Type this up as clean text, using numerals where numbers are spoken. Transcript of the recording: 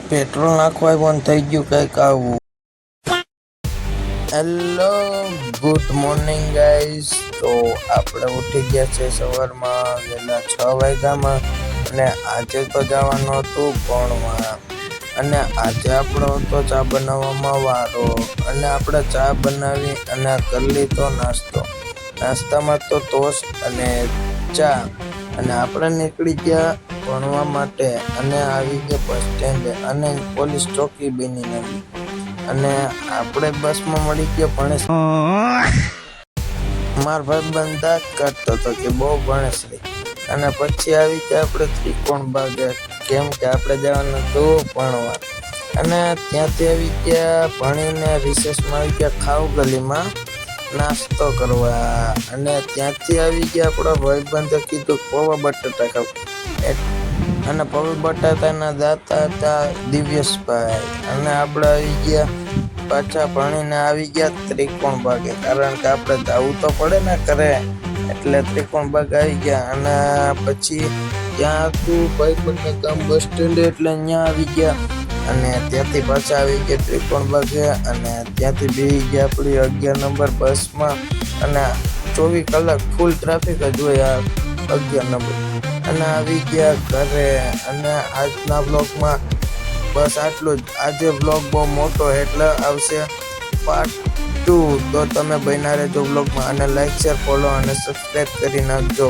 Petrol નાખવા બંધ થઈ ગયું કંઈક આવું. Hello good morning guys. તો આપણે ઉઠી ગયા છે સવારમાં વહેલા 6 વાગ્યામાં અને આજે તો જવાનું હતું ભણવા. અને આજે આપણો હતો ચા બનાવવામાં વારો અને આપણે ચા બનાવી અને કરી લીધો નાસ્તો. નાસ્તામાં તો ટોસ્ટ અને ચા. અને આપણે નીકળી ગયા ભણવા માટે અને આવી ગયા બસ સ્ટેન્ડે અને પોલીસ ચોકી બની નવી. અને આપણે બસમાં મળી ગયા ભણેશ. મારા ભાઈ બંધા કરતો હતો કે બહુ ભણેશ રે. અને પછી આવી ગયા આપણે ત્રિકોણ બાગે, કેમ કે આપણે જવાનું હતું ભણવા. અને ત્યાંથી આવી ગયા ભણીને રિસેસમાં આવી ગયા ખાવ ગલીમાં નાસ્તો કરવા. અને ત્યાંથી આવી ગયા આપણા ભાઈબંધે કીધું પૌવા બટાટા ખાવ. અને પૌવા બટાટાના દાતા હતા દિવ્યેશભાઈ. અને આપણે આવી ગયા પાછા ભણીને આવી ગયા ત્રિકોણ બાગે, કારણ કે આપણે જવું તો પડે ને ઘરે, એટલે ત્રિકોણ બાગ આવી ગયા. અને પછી ત્યાં હતું ભાઈબંધને કામ બસ સ્ટેન્ડ, એટલે અહીંયા આવી ગયા. અને ત્યાંથી પાછા આવી ગયા ત્રિકોણ બાગે અને ત્યાંથી બેસી ગયા આપણી 11 નંબર બસમાં. અને 24 કલાક ફૂલ ટ્રાફિક જ હોય આ 11 નંબર. અને આવી ગયા ઘરે. અને આજના બ્લોગમાં બસ આટલું જ. આજે બ્લોગ બહુ મોટો એટલે આવશે પાર્ટ 2. તો તમે બન્યા રહેજો બ્લોગમાં અને લાઈક શેર ફોલો અને સબસ્ક્રાઈબ કરી નાખજો.